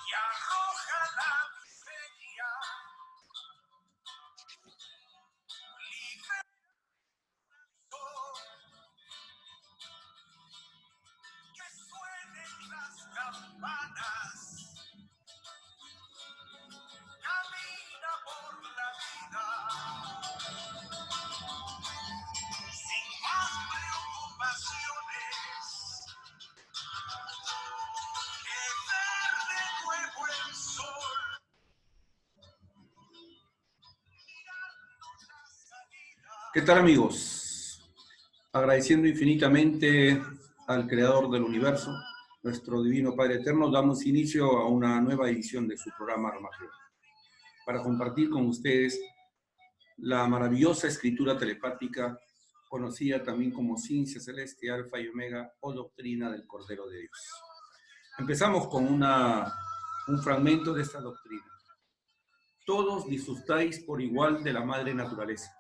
y arroja la miseria. Que suenen las campanas, camina por la vida, sin más preocupaciones, que ver de nuevo el sol, mirando la salida. ¿Qué tal, amigos? Agradeciendo infinitamente al Creador del Universo, nuestro Divino Padre Eterno, damos inicio a una nueva edición de su programa Armagedón, para compartir con ustedes la maravillosa escritura telepática, conocida también como ciencia celeste, alfa y omega, o doctrina del Cordero de Dios. Empezamos con un fragmento de esta doctrina. Todos disfrutáis por igual de la madre naturaleza.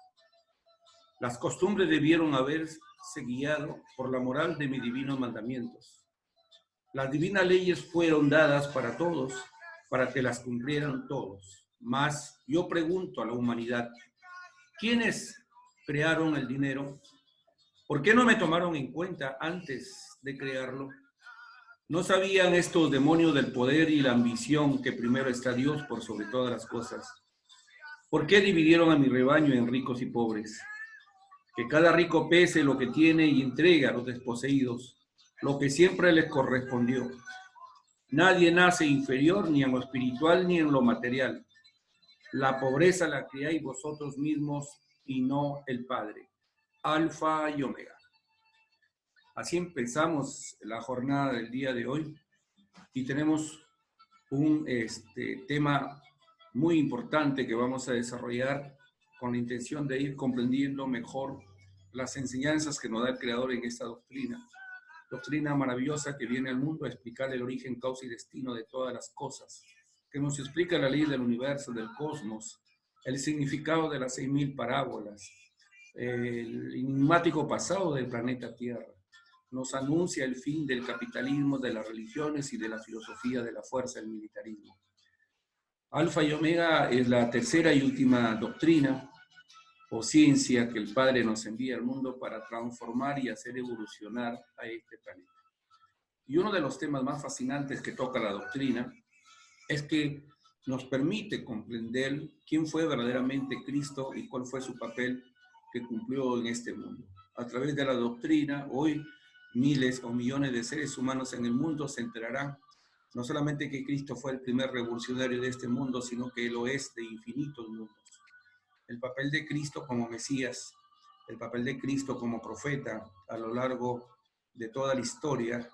Las costumbres debieron haberse guiado por la moral de mis divinos mandamientos. Las divinas leyes fueron dadas para todos, para que las cumplieran todos. Mas yo pregunto a la humanidad, ¿quiénes crearon el dinero? ¿Por qué no me tomaron en cuenta antes de crearlo? ¿No sabían estos demonios del poder y la ambición que primero está Dios por sobre todas las cosas? ¿Por qué dividieron a mi rebaño en ricos y pobres? Que cada rico pese lo que tiene y entregue a los desposeídos lo que siempre les correspondió. Nadie nace inferior ni en lo espiritual ni en lo material. La pobreza la criáis vosotros mismos y no el Padre. Alfa y Omega. Así empezamos la jornada del día de hoy y tenemos un tema muy importante que vamos a desarrollar con la intención de ir comprendiendo mejor las enseñanzas que nos da el Creador en esta doctrina maravillosa que viene al mundo a explicar el origen, causa y destino de todas las cosas, que nos explica la ley del universo, del cosmos, el significado de las 6.000 parábolas, el enigmático pasado del planeta Tierra, nos anuncia el fin del capitalismo, de las religiones y de la filosofía de la fuerza del militarismo. Alfa y Omega es la tercera y última doctrina o ciencia que el Padre nos envía al mundo para transformar y hacer evolucionar a este planeta. Y uno de los temas más fascinantes que toca la doctrina es que nos permite comprender quién fue verdaderamente Cristo y cuál fue su papel que cumplió en este mundo. A través de la doctrina, hoy miles o millones de seres humanos en el mundo se enterarán no solamente que Cristo fue el primer revolucionario de este mundo, sino que lo es de infinitos mundos. El papel de Cristo como Mesías, el papel de Cristo como profeta a lo largo de toda la historia,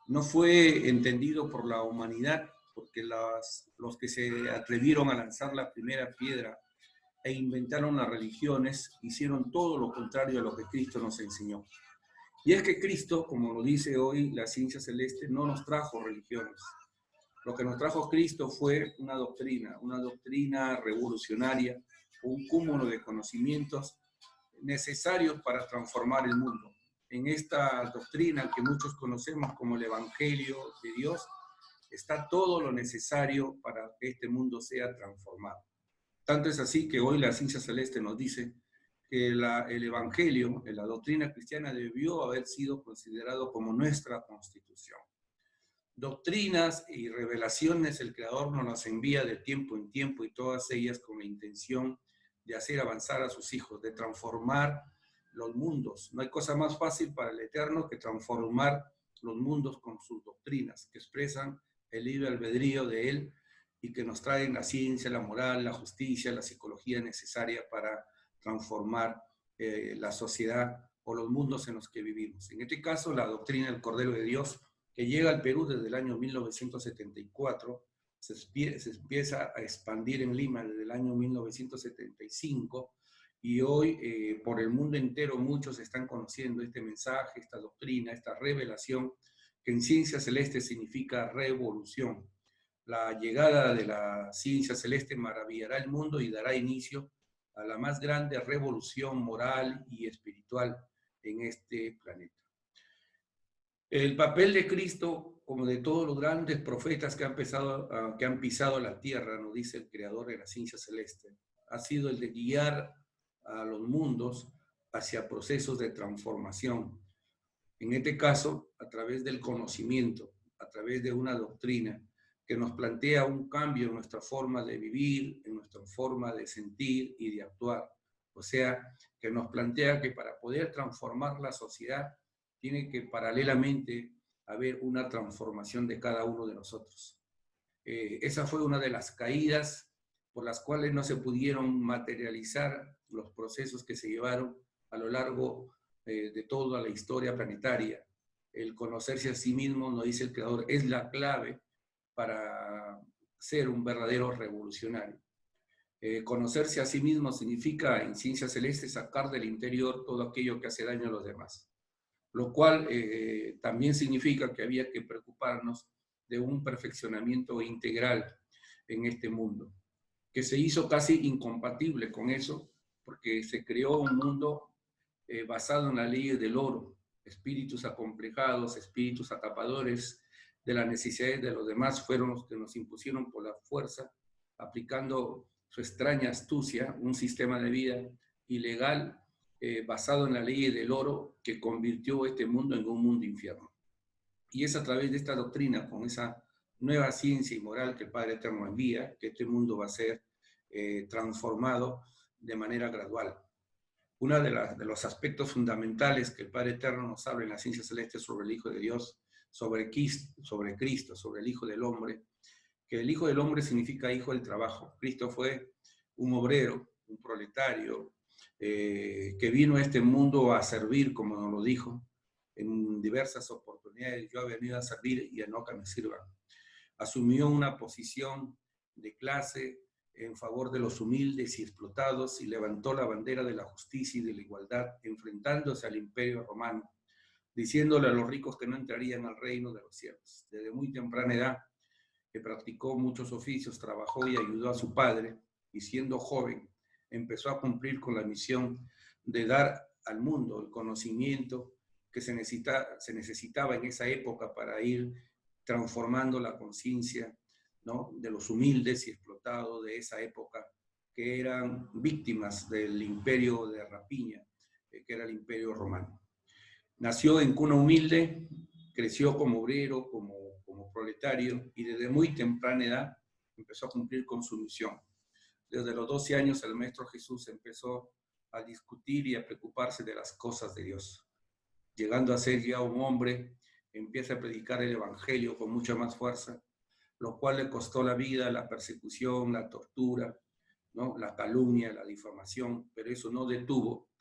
no fue entendido por la humanidad, porque los que se atrevieron a lanzar la primera piedra e inventaron las religiones hicieron todo lo contrario a lo que Cristo nos enseñó. Y es que Cristo, como lo dice hoy la ciencia celeste, no nos trajo religiones. Lo que nos trajo Cristo fue una doctrina revolucionaria, un cúmulo de conocimientos necesarios para transformar el mundo. En esta doctrina que muchos conocemos como el Evangelio de Dios, está todo lo necesario para que este mundo sea transformado. Tanto es así que hoy la ciencia celeste nos dice que el Evangelio, la doctrina cristiana, debió haber sido considerado como nuestra constitución. Doctrinas y revelaciones el Creador nos las envía de tiempo en tiempo y todas ellas con la intención de hacer avanzar a sus hijos, de transformar los mundos. No hay cosa más fácil para el Eterno que transformar los mundos con sus doctrinas, que expresan el libre albedrío de Él y que nos traen la ciencia, la moral, la justicia, la psicología necesaria para transformar la sociedad o los mundos en los que vivimos. En este caso, la doctrina del Cordero de Dios, que llega al Perú desde el año 1974, se empieza a expandir en Lima desde el año 1975 y hoy por el mundo entero muchos están conociendo este mensaje, esta doctrina, esta revelación que en ciencia celeste significa revolución. La llegada de la ciencia celeste maravillará el mundo y dará inicio a la más grande revolución moral y espiritual en este planeta. El papel de Cristo, como de todos los grandes profetas que han pisado la tierra, nos dice el creador de la ciencia celeste, ha sido el de guiar a los mundos hacia procesos de transformación. En este caso, a través del conocimiento, a través de una doctrina que nos plantea un cambio en nuestra forma de vivir, en nuestra forma de sentir y de actuar. O sea, que nos plantea que para poder transformar la sociedad, tiene que paralelamente haber una transformación de cada uno de nosotros. Esa fue una de las caídas por las cuales no se pudieron materializar los procesos que se llevaron a lo largo de toda la historia planetaria. El conocerse a sí mismo, nos dice el creador, es la clave para ser un verdadero revolucionario. Conocerse a sí mismo significa en ciencia celeste sacar del interior todo aquello que hace daño a los demás, lo cual también significa que había que preocuparnos de un perfeccionamiento integral en este mundo, que se hizo casi incompatible con eso, porque se creó un mundo basado en la ley del oro, espíritus acomplejados, espíritus atapadores de las necesidades de los demás fueron los que nos impusieron por la fuerza, aplicando su extraña astucia, un sistema de vida ilegal basado en la ley del oro que convirtió este mundo en un mundo infierno. Y es a través de esta doctrina, con esa nueva ciencia y moral que el Padre Eterno envía, que este mundo va a ser transformado de manera gradual. Uno de los aspectos fundamentales que el Padre Eterno nos habla en la ciencia celeste sobre el Hijo de Dios, sobre Cristo, sobre el Hijo del Hombre, que el Hijo del Hombre significa hijo del trabajo. Cristo fue un obrero, un proletario, que vino a este mundo a servir, como nos lo dijo, en diversas oportunidades. Yo he venido a servir y a no que me sirvan. Asumió una posición de clase en favor de los humildes y explotados y levantó la bandera de la justicia y de la igualdad, enfrentándose al imperio romano, diciéndole a los ricos que no entrarían al reino de los cielos. Desde muy temprana edad, que practicó muchos oficios, trabajó y ayudó a su padre, y siendo joven, empezó a cumplir con la misión de dar al mundo el conocimiento que se necesitaba en esa época para ir transformando la conciencia, ¿no?, de los humildes y explotados de esa época, que eran víctimas del imperio de rapiña, que era el imperio romano. Nació en cuna humilde, creció como obrero, como proletario, y desde muy temprana edad empezó a cumplir con su misión. Desde los 12 años el Maestro Jesús empezó a discutir y a preocuparse de las cosas de Dios. Llegando a ser ya un hombre, empieza a predicar el Evangelio con mucha más fuerza, lo cual le costó la vida, la persecución, la tortura, ¿no?, la calumnia, la difamación, pero eso no detuvo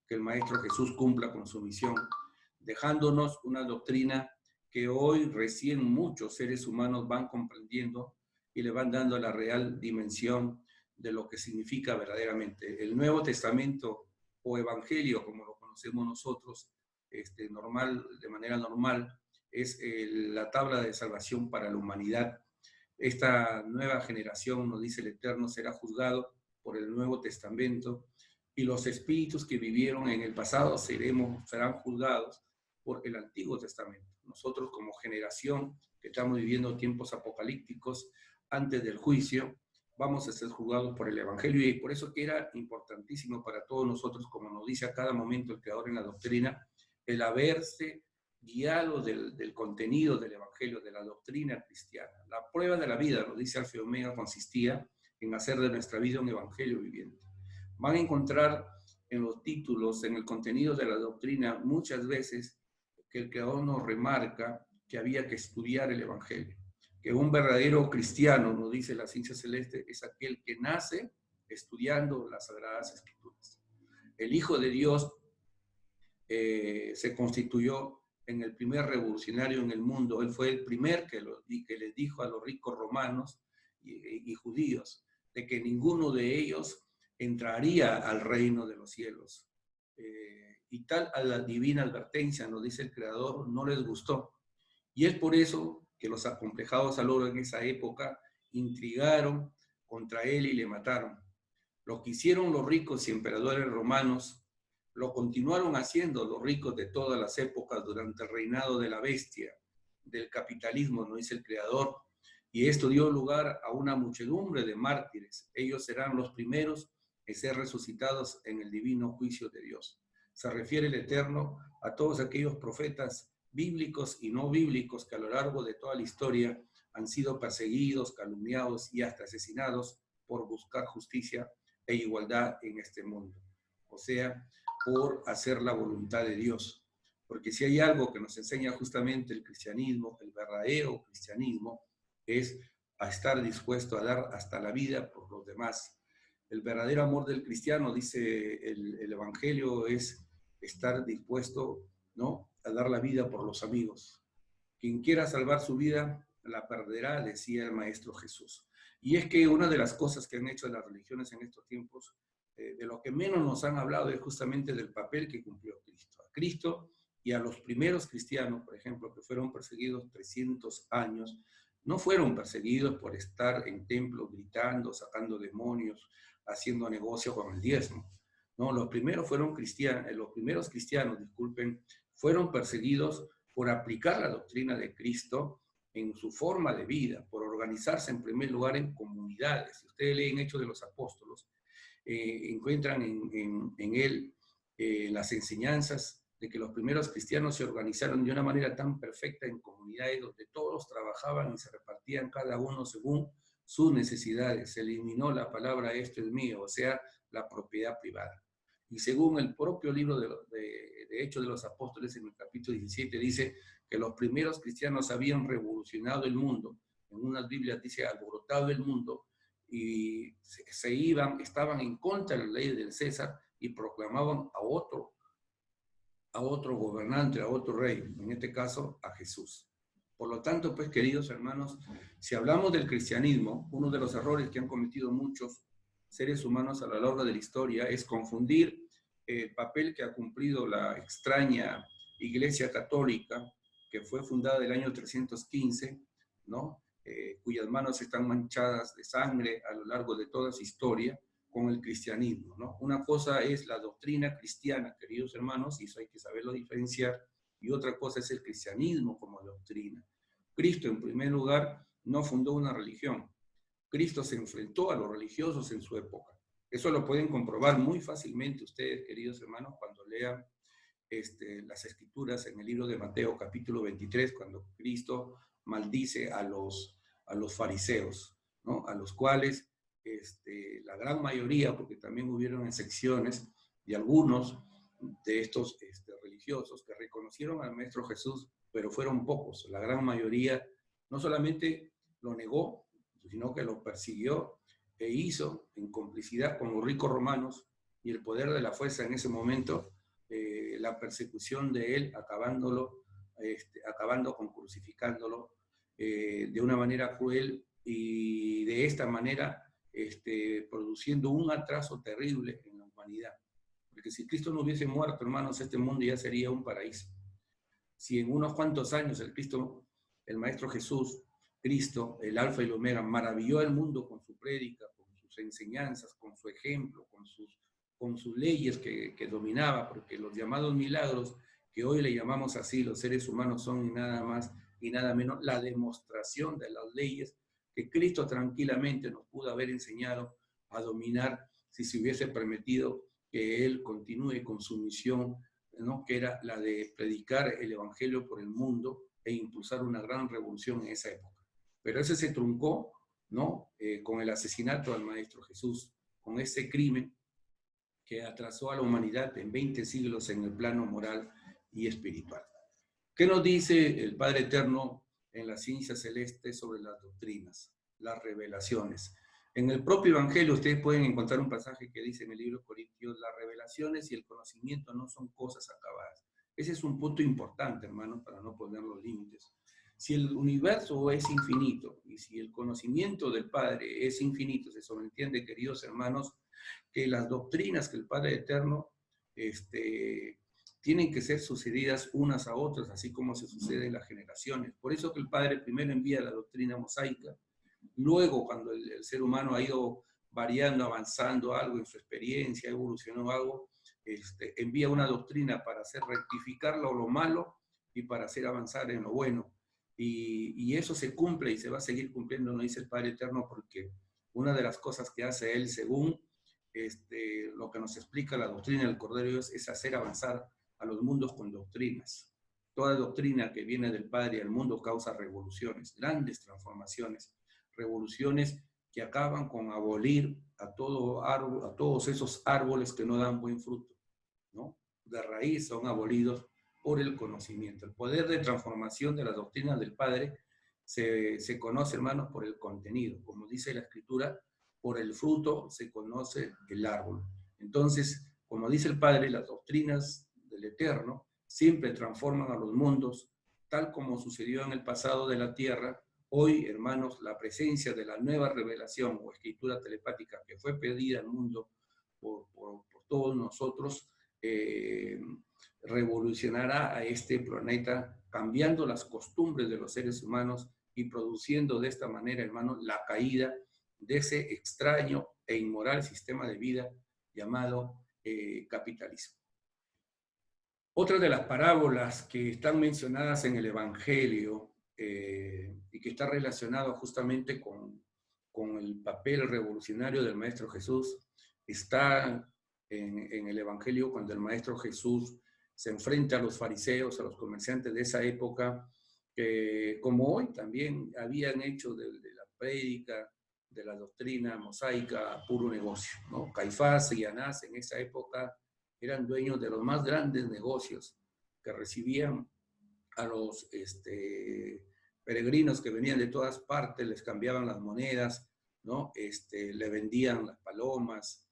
que el Maestro Jesús cumpla con su misión, dejándonos una doctrina que hoy recién muchos seres humanos van comprendiendo y le van dando la real dimensión de lo que significa verdaderamente. El Nuevo Testamento o Evangelio, como lo conocemos nosotros, de manera normal, es la tabla de salvación para la humanidad. Esta nueva generación, nos dice el Eterno, será juzgado por el Nuevo Testamento, y los espíritus que vivieron en el pasado serán juzgados por el Antiguo Testamento. Nosotros, como generación que estamos viviendo tiempos apocalípticos antes del juicio, vamos a ser juzgados por el Evangelio, y por eso que era importantísimo para todos nosotros, como nos dice a cada momento el Creador en la doctrina, el haberse guiado del contenido del Evangelio, de la doctrina cristiana. La prueba de la vida, nos dice Alfa y Omega, consistía en hacer de nuestra vida un Evangelio viviente. Van a encontrar en los títulos, en el contenido de la doctrina, muchas veces que el Creador nos remarca que había que estudiar el Evangelio, que un verdadero cristiano, nos dice la ciencia celeste, es aquel que nace estudiando las Sagradas Escrituras. El Hijo de Dios se constituyó en el primer revolucionario en el mundo. Él fue el primer que les dijo a los ricos romanos y judíos de que ninguno de ellos entraría al reino de los cielos. Y tal a la divina advertencia, nos dice el Creador, no les gustó. Y es por eso que los acomplejados al oro en esa época intrigaron contra él y le mataron. Lo que hicieron los ricos y emperadores romanos Lo continuaron haciendo los ricos de todas las épocas durante el reinado de la bestia, del capitalismo, nos dice el Creador. Y esto dio lugar a una muchedumbre de mártires. Ellos serán los primeros en ser resucitados en el divino juicio de Dios. Se refiere el Eterno a todos aquellos profetas bíblicos y no bíblicos que a lo largo de toda la historia han sido perseguidos, calumniados y hasta asesinados por buscar justicia e igualdad en este mundo. O sea, por hacer la voluntad de Dios. Porque si hay algo que nos enseña justamente el cristianismo, el verdadero cristianismo, es a estar dispuesto a dar hasta la vida por los demás. El verdadero amor del cristiano, dice el Evangelio, es estar dispuesto, ¿no?, a dar la vida por los amigos. Quien quiera salvar su vida, la perderá, decía el Maestro Jesús. Y es que una de las cosas que han hecho las religiones en estos tiempos, de lo que menos nos han hablado es justamente del papel que cumplió Cristo. A Cristo y a los primeros cristianos, por ejemplo, que fueron perseguidos 300 años, no fueron perseguidos por estar en templos gritando, sacando demonios, haciendo negocio con el diezmo. No, los primeros cristianos, disculpen, fueron perseguidos por aplicar la doctrina de Cristo en su forma de vida, por organizarse en primer lugar en comunidades. Si ustedes leen Hechos de los Apóstolos, encuentran en él las enseñanzas de que los primeros cristianos se organizaron de una manera tan perfecta en comunidades donde todos trabajaban y se repartían cada uno según sus necesidades. Se eliminó la palabra esto es mío, o sea, la propiedad privada. Y según el propio libro de Hechos de los Apóstoles, en el capítulo 17, dice que los primeros cristianos habían revolucionado el mundo. En unas Biblias dice alborotado el mundo, y estaban en contra de la ley del César y proclamaban a otro gobernante, a otro rey, en este caso a Jesús. Por lo tanto, pues, queridos hermanos, si hablamos del cristianismo, uno de los errores que han cometido muchos seres humanos a lo largo de la historia es confundir el papel que ha cumplido la extraña Iglesia Católica, que fue fundada en el año 315, ¿no?, cuyas manos están manchadas de sangre a lo largo de toda su historia, con el cristianismo, ¿no? Una cosa es la doctrina cristiana, queridos hermanos, y eso hay que saberlo diferenciar, y otra cosa es el cristianismo como doctrina. Cristo, en primer lugar, no fundó una religión. Cristo se enfrentó a los religiosos en su época. Eso lo pueden comprobar muy fácilmente ustedes, queridos hermanos, cuando lean las escrituras en el libro de Mateo, capítulo 23, cuando Cristo maldice a los fariseos, ¿no?, a los cuales la gran mayoría, porque también hubieron excepciones, de algunos de estos religiosos que reconocieron al Maestro Jesús, pero fueron pocos. La gran mayoría no solamente lo negó, sino que lo persiguió e hizo en complicidad con los ricos romanos y el poder de la fuerza en ese momento, la persecución de él, acabando crucificándolo de una manera cruel, y de esta manera produciendo un atraso terrible en la humanidad. Porque si Cristo no hubiese muerto, hermanos, este mundo ya sería un paraíso. Si en unos cuantos años el Maestro Jesús, Cristo, el Alfa y el Omega, maravilló al mundo con su prédica, con sus enseñanzas, con su ejemplo, con sus leyes que dominaba, porque los llamados milagros, que hoy le llamamos así los seres humanos, son nada más y nada menos la demostración de las leyes que Cristo tranquilamente nos pudo haber enseñado a dominar si se hubiese permitido que Él continúe con su misión, ¿no?, que era la de predicar el Evangelio por el mundo e impulsar una gran revolución en esa época. Pero ese se truncó, ¿no?, con el asesinato al Maestro Jesús, con ese crimen que atrasó a la humanidad en 20 siglos en el plano moral y espiritual. ¿Qué nos dice el Padre Eterno en la ciencia celeste sobre las doctrinas, las revelaciones? En el propio Evangelio ustedes pueden encontrar un pasaje que dice en el libro de Corintios: las revelaciones y el conocimiento no son cosas acabadas. Ese es un punto importante, hermanos, para no poner los límites. Si el universo es infinito y si el conocimiento del Padre es infinito, se sobreentiende, queridos hermanos, que las doctrinas que el Padre Eterno tienen que ser sucedidas unas a otras, así como se sucede en las generaciones. Por eso que el Padre primero envía la doctrina mosaica, luego cuando el ser humano ha ido variando, avanzando algo en su experiencia, evolucionó algo, envía una doctrina para hacer rectificar lo malo y para hacer avanzar en lo bueno. Y eso se cumple y se va a seguir cumpliendo, nos dice el Padre Eterno, porque una de las cosas que hace Él, según lo que nos explica la doctrina del Cordero de Dios, es hacer avanzar a los mundos con doctrinas. Toda doctrina que viene del Padre al mundo causa revoluciones, grandes transformaciones, revoluciones que acaban con abolir a todo árbol, a todos esos árboles que no dan buen fruto, ¿no? De raíz son abolidos por el conocimiento. El poder de transformación de la doctrina del Padre se conoce, hermanos, por el contenido. Como dice la Escritura, por el fruto se conoce el árbol. Entonces, como dice el Padre, las doctrinas del Eterno siempre transforman a los mundos, tal como sucedió en el pasado de la tierra. Hoy, hermanos, la presencia de la nueva revelación o escritura telepática que fue pedida al mundo por todos nosotros, revolucionará a este planeta, cambiando las costumbres de los seres humanos y produciendo de esta manera, hermanos, la caída de ese extraño e inmoral sistema de vida llamado capitalismo. Otra de las parábolas que están mencionadas en el Evangelio y que está relacionado justamente con el papel revolucionario del Maestro Jesús está en el Evangelio cuando el Maestro Jesús se enfrenta a los fariseos, a los comerciantes de esa época, que como hoy también habían hecho de la prédica, de la doctrina mosaica, puro negocio, ¿no? Caifás y Anás en esa época eran dueños de los más grandes negocios que recibían a los peregrinos que venían de todas partes, les cambiaban las monedas, ¿no? Le vendían las palomas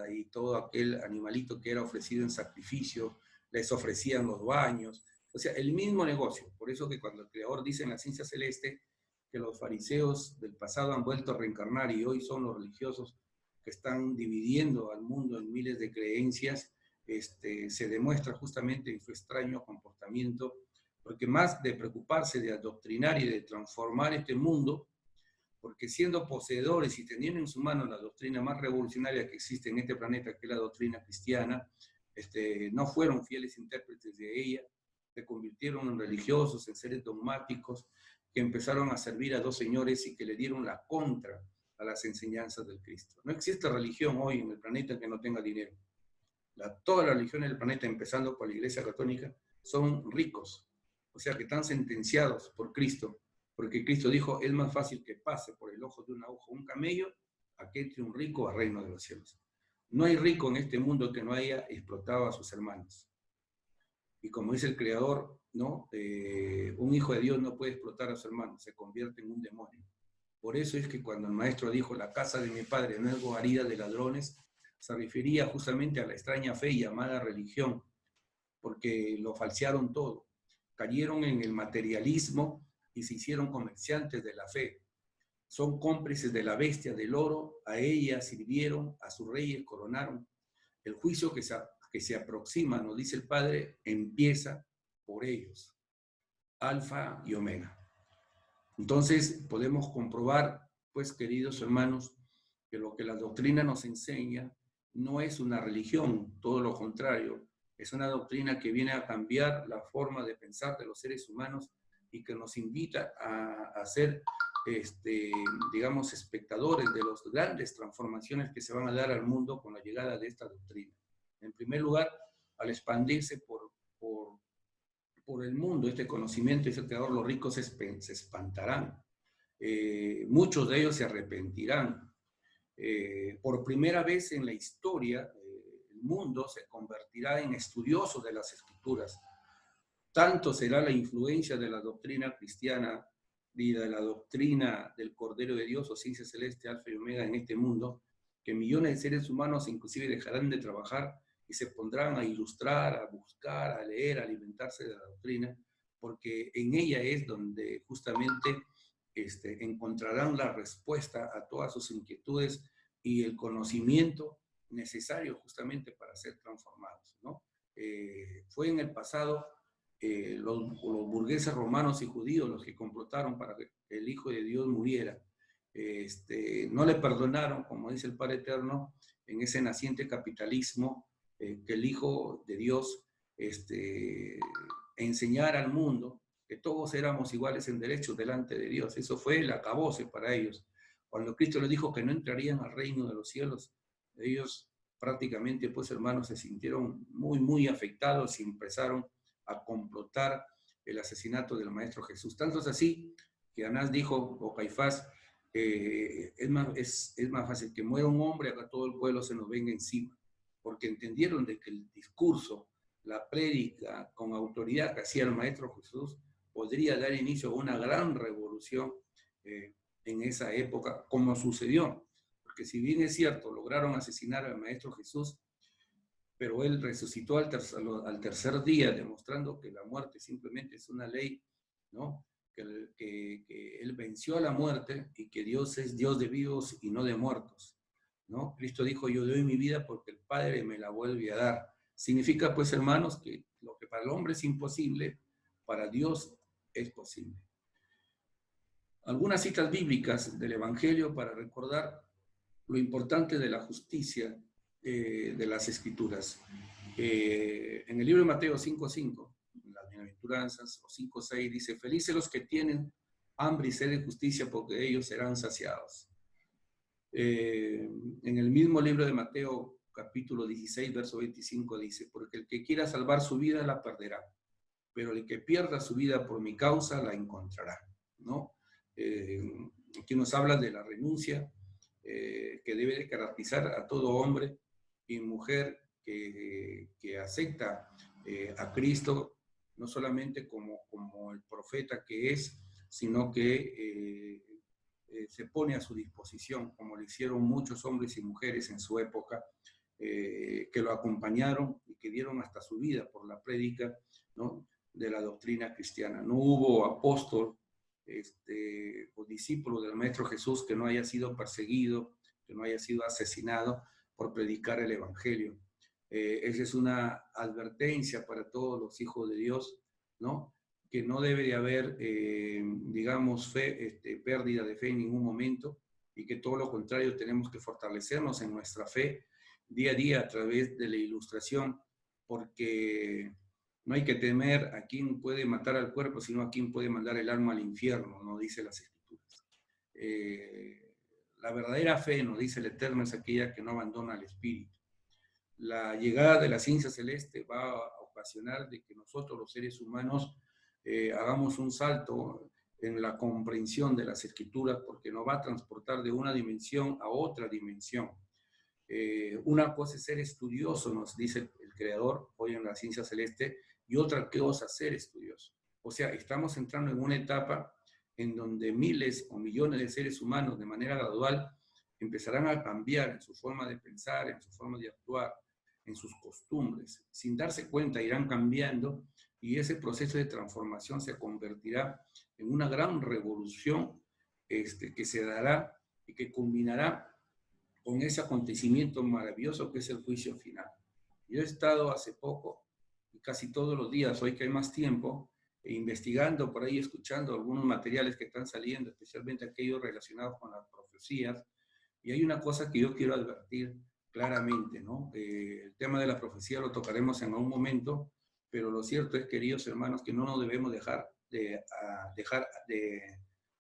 y todo aquel animalito que era ofrecido en sacrificio, les ofrecían los baños, o sea, el mismo negocio. Por eso que cuando el Creador dice en la ciencia celeste que los fariseos del pasado han vuelto a reencarnar y hoy son los religiosos que están dividiendo al mundo en miles de creencias, se demuestra justamente en su extraño comportamiento, porque más de preocuparse de adoctrinar y de transformar este mundo, porque siendo poseedores y teniendo en su mano la doctrina más revolucionaria que existe en este planeta, que es la doctrina cristiana, no fueron fieles intérpretes de ella, se convirtieron en religiosos, en seres dogmáticos, que empezaron a servir a dos señores y que le dieron la contra a las enseñanzas del Cristo. No existe religión hoy en el planeta que no tenga dinero. Todas las religiones del planeta, empezando por la Iglesia Católica, son ricos, o sea que están sentenciados por Cristo, porque Cristo dijo, es más fácil que pase por el ojo de una aguja un camello a que entre un rico al reino de los cielos. No hay rico en este mundo que no haya explotado a sus hermanos. Y como dice el Creador, ¿no? Un hijo de Dios no puede explotar a su hermano, se convierte en un demonio. Por eso es que cuando el Maestro dijo, la casa de mi padre no es guarida de ladrones, se refería justamente a la extraña fe llamada religión, porque lo falsearon todo. Cayeron en el materialismo y se hicieron comerciantes de la fe. Son cómplices de la bestia del oro, a ella sirvieron, a sus reyes coronaron. El juicio que se aproxima, nos dice el Padre, empieza por ellos. Alfa y Omega. Entonces podemos comprobar, pues queridos hermanos, que lo que la doctrina nos enseña no es una religión, todo lo contrario, es una doctrina que viene a cambiar la forma de pensar de los seres humanos y que nos invita a ser, digamos, espectadores de las grandes transformaciones que se van a dar al mundo con la llegada de esta doctrina. En primer lugar, al expandirse por el mundo este conocimiento, ese creador, los ricos se espantarán. Muchos de ellos se arrepentirán. Por primera vez en la historia, el mundo se convertirá en estudioso de las Escrituras. Tanto será la influencia de la doctrina cristiana y de la doctrina del Cordero de Dios o ciencia celeste, alfa y omega en este mundo, que millones de seres humanos inclusive dejarán de trabajar y se pondrán a ilustrar, a buscar, a leer, a alimentarse de la doctrina, porque en ella es donde justamente encontrarán la respuesta a todas sus inquietudes y el conocimiento necesario justamente para ser transformados, ¿no? Fue en el pasado los burgueses romanos y judíos los que complotaron para que el Hijo de Dios muriera. No le perdonaron, como dice el Padre Eterno, en ese naciente capitalismo, que el Hijo de Dios enseñara al mundo que todos éramos iguales en derechos delante de Dios. Eso fue el acabose para ellos. Cuando Cristo les dijo que no entrarían al reino de los cielos, ellos prácticamente, pues hermanos, se sintieron muy, muy afectados y empezaron a complotar el asesinato del Maestro Jesús. Tanto es así que Anás dijo, o Caifás, es más fácil que muera un hombre a que todo el pueblo se nos venga encima, porque entendieron de que el discurso, la prédica con autoridad que hacía el Maestro Jesús podría dar inicio a una gran revolución en esa época, como sucedió. Porque si bien es cierto, lograron asesinar al Maestro Jesús, pero él resucitó al tercer día, demostrando que la muerte simplemente es una ley, ¿no? Que él venció a la muerte y que Dios es Dios de vivos y no de muertos, ¿no? Cristo dijo, yo doy mi vida porque el Padre me la vuelve a dar. Significa, pues, hermanos, que lo que para el hombre es imposible, para Dios es posible. Algunas citas bíblicas del Evangelio para recordar lo importante de la justicia de las Escrituras. En el libro de Mateo 5:5, las bienaventuranzas, o 5:6, dice, felices los que tienen hambre y sed de justicia, porque ellos serán saciados. En el mismo libro de Mateo, capítulo 16, verso 25, dice, porque el que quiera salvar su vida la perderá, pero el que pierda su vida por mi causa la encontrará, ¿no? Aquí nos habla de la renuncia que debe de caracterizar a todo hombre y mujer que acepta a Cristo, no solamente como el profeta que es, sino que se pone a su disposición, como lo hicieron muchos hombres y mujeres en su época, que lo acompañaron y que dieron hasta su vida por la prédica, ¿no?, de la doctrina cristiana. No hubo apóstol o discípulo del Maestro Jesús que no haya sido perseguido, que no haya sido asesinado por predicar el Evangelio. Esa es una advertencia para todos los hijos de Dios, ¿no? Que no debe de haber, digamos, pérdida de fe en ningún momento, y que todo lo contrario, tenemos que fortalecernos en nuestra fe día a día a través de la ilustración, porque no hay que temer a quien puede matar al cuerpo, sino a quien puede mandar el alma al infierno, nos dice las Escrituras. La verdadera fe, nos dice el Eterno, es aquella que no abandona al Espíritu. La llegada de la ciencia celeste va a ocasionar de que nosotros, los seres humanos, hagamos un salto en la comprensión de las Escrituras, porque nos va a transportar de una dimensión a otra dimensión. Una cosa es ser estudioso, nos dice el Creador hoy en la ciencia celeste, y otra cosa ser estudioso. O sea, estamos entrando en una etapa en donde miles o millones de seres humanos de manera gradual empezarán a cambiar en su forma de pensar, en su forma de actuar, en sus costumbres. Sin darse cuenta irán cambiando, y ese proceso de transformación se convertirá en una gran revolución que se dará y que culminará con ese acontecimiento maravilloso que es el juicio final. Yo he estado hace poco, y casi todos los días, hoy que hay más tiempo, investigando por ahí, escuchando algunos materiales que están saliendo, especialmente aquellos relacionados con las profecías, y hay una cosa que yo quiero advertir claramente, ¿no? El tema de la profecía lo tocaremos en algún momento, pero lo cierto es, queridos hermanos, que no nos debemos dejar de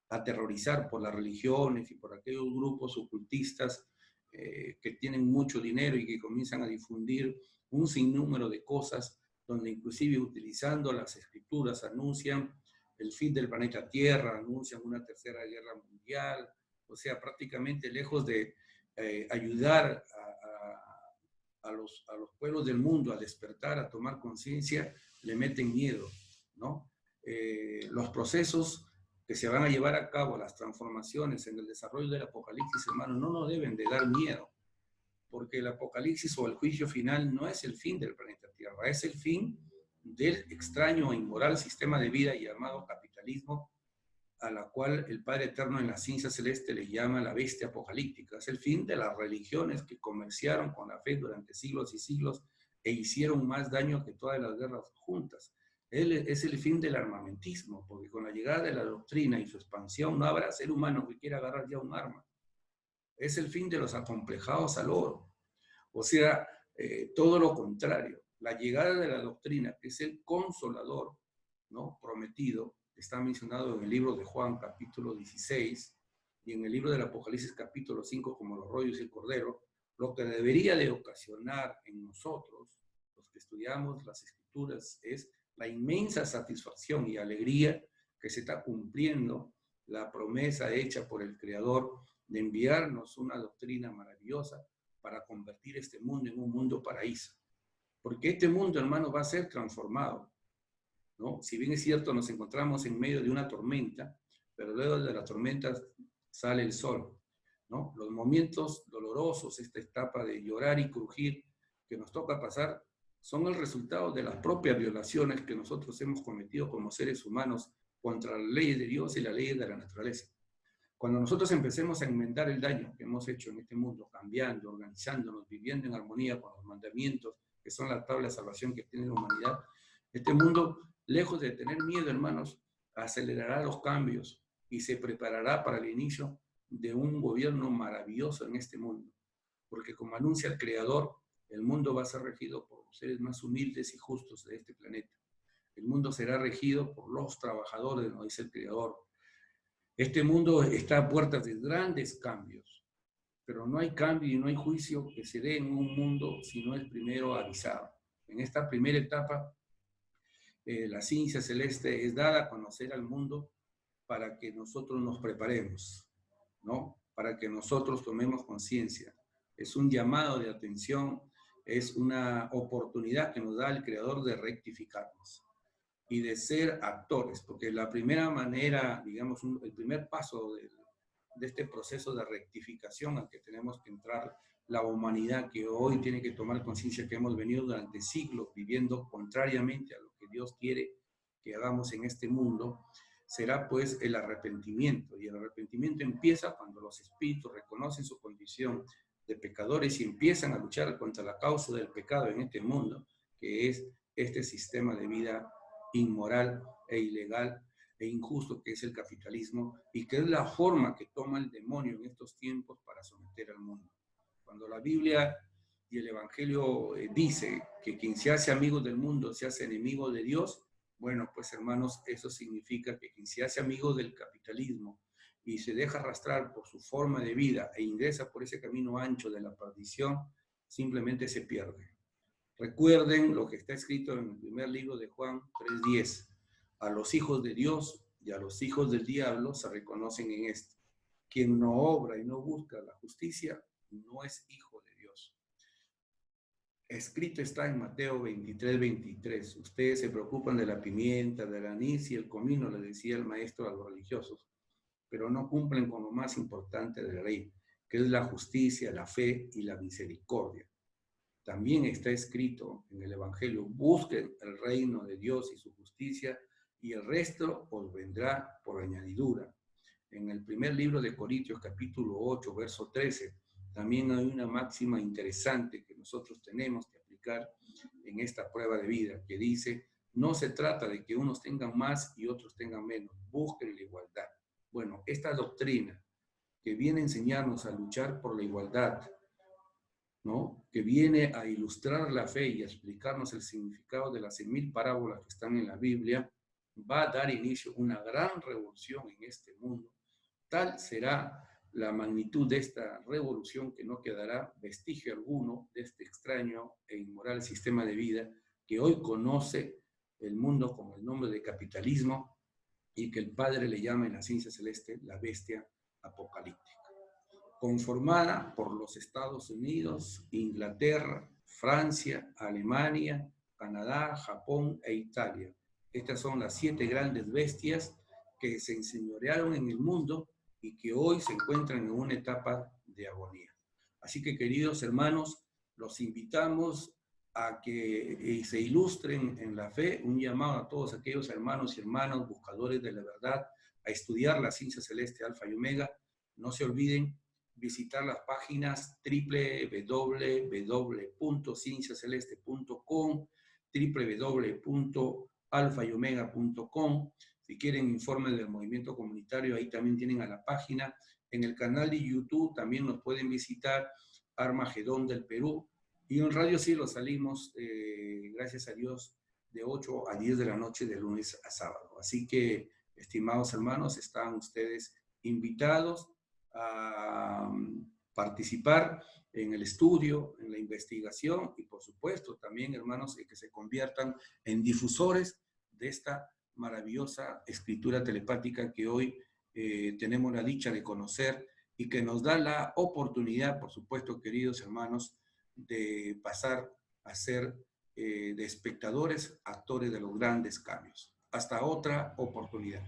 aterrorizar por las religiones y por aquellos grupos ocultistas que tienen mucho dinero y que comienzan a difundir un sinnúmero de cosas, donde inclusive utilizando las Escrituras anuncian el fin del planeta Tierra, anuncian una tercera guerra mundial. O sea, prácticamente lejos de ayudar a los pueblos del mundo a despertar, a tomar conciencia, le meten miedo, ¿no? Los procesos que se van a llevar a cabo, las transformaciones en el desarrollo del Apocalipsis, hermano, no nos deben de dar miedo, porque el Apocalipsis o el juicio final no es el fin del planeta Tierra, es el fin del extraño e inmoral sistema de vida llamado capitalismo, a la cual el Padre Eterno en la ciencia celeste le llama la bestia apocalíptica. Es el fin de las religiones que comerciaron con la fe durante siglos y siglos e hicieron más daño que todas las guerras juntas. Es el fin del armamentismo, porque con la llegada de la doctrina y su expansión no habrá ser humano que quiera agarrar ya un arma. Es el fin de los acomplejados al oro. O sea, todo lo contrario. La llegada de la doctrina, que es el consolador, ¿no?, prometido, está mencionado en el libro de Juan, capítulo 16, y en el libro del Apocalipsis, capítulo 5, como los rollos y el cordero, lo que debería de ocasionar en nosotros, los que estudiamos las Escrituras, es la inmensa satisfacción y alegría que se está cumpliendo la promesa hecha por el Creador de enviarnos una doctrina maravillosa para convertir este mundo en un mundo paraíso. Porque este mundo, hermano, va a ser transformado, ¿no? Si bien es cierto, nos encontramos en medio de una tormenta, pero luego de la tormenta sale el sol, ¿no? Los momentos dolorosos, esta etapa de llorar y crujir que nos toca pasar, son el resultado de las propias violaciones que nosotros hemos cometido como seres humanos contra las leyes de Dios y las leyes de la naturaleza. Cuando nosotros empecemos a enmendar el daño que hemos hecho en este mundo, cambiando, organizándonos, viviendo en armonía con los mandamientos, que son la tabla de salvación que tiene la humanidad, este mundo, lejos de tener miedo, hermanos, acelerará los cambios y se preparará para el inicio de un gobierno maravilloso en este mundo. Porque como anuncia el Creador, el mundo va a ser regido por los seres más humildes y justos de este planeta. El mundo será regido por los trabajadores, nos dice el Creador. Este mundo está a puertas de grandes cambios, pero no hay cambio y no hay juicio que se dé en un mundo si no es primero avisado. En esta primera etapa, la ciencia celeste es dada a conocer al mundo para que nosotros nos preparemos, ¿no? Para que nosotros tomemos conciencia. Es un llamado de atención, es una oportunidad que nos da el Creador de rectificarnos y de ser actores, porque la primera manera, digamos, el primer paso de este proceso de rectificación al que tenemos que entrar la humanidad que hoy tiene que tomar conciencia que hemos venido durante siglos viviendo contrariamente a lo que Dios quiere que hagamos en este mundo, será pues el arrepentimiento. Y el arrepentimiento empieza cuando los espíritus reconocen su condición de pecadores y empiezan a luchar contra la causa del pecado en este mundo, que es este sistema de vida inmoral e ilegal e injusto que es el capitalismo y que es la forma que toma el demonio en estos tiempos para someter al mundo. Cuando la Biblia y el Evangelio dice que quien se hace amigo del mundo se hace enemigo de Dios, bueno, pues hermanos, eso significa que quien se hace amigo del capitalismo y se deja arrastrar por su forma de vida e ingresa por ese camino ancho de la perdición, simplemente se pierde. Recuerden lo que está escrito en el primer libro de Juan 3:10. A los hijos de Dios y a los hijos del diablo se reconocen en esto. Quien no obra y no busca la justicia no es hijo de Dios. Escrito está en Mateo 23:23. Ustedes se preocupan de la pimienta, del anís y el comino, le decía el maestro a los religiosos, pero no cumplen con lo más importante de la ley, que es la justicia, la fe y la misericordia. También está escrito en el Evangelio, busquen el reino de Dios y su justicia, y el resto os vendrá por añadidura. En el primer libro de Corintios, capítulo 8, verso 13, también hay una máxima interesante que nosotros tenemos que aplicar en esta prueba de vida, que dice, no se trata de que unos tengan más y otros tengan menos, busquen la igualdad. Bueno, esta doctrina que viene a enseñarnos a luchar por la igualdad, ¿no?, que viene a ilustrar la fe y a explicarnos el significado de las 100.000 parábolas que están en la Biblia, va a dar inicio a una gran revolución en este mundo. Tal será la magnitud de esta revolución que no quedará vestigio alguno de este extraño e inmoral sistema de vida que hoy conoce el mundo con el nombre de capitalismo y que el Padre le llama en la ciencia celeste la bestia apocalíptica, conformada por los Estados Unidos, Inglaterra, Francia, Alemania, Canadá, Japón e Italia. Estas son las 7 grandes bestias que se enseñorearon en el mundo y que hoy se encuentran en una etapa de agonía. Así que, queridos hermanos, los invitamos a que se ilustren en la fe, un llamado a todos aquellos hermanos y hermanas buscadores de la verdad a estudiar la ciencia celeste Alfa y Omega. No se olviden visitar las páginas www.cienciaceleste.com, www.alfayomega.com. Si quieren informes del movimiento comunitario, ahí también tienen a la página. En el canal de YouTube también nos pueden visitar, Armagedón del Perú. Y en Radio Cielo salimos, gracias a Dios, de 8 a 10 de la noche de lunes a sábado. Así que, estimados hermanos, están ustedes invitados a participar en el estudio, en la investigación y, por supuesto, también, hermanos, que se conviertan en difusores de esta maravillosa escritura telepática que hoy tenemos la dicha de conocer y que nos da la oportunidad, por supuesto, queridos hermanos, de pasar a ser de espectadores, actores de los grandes cambios. Hasta otra oportunidad.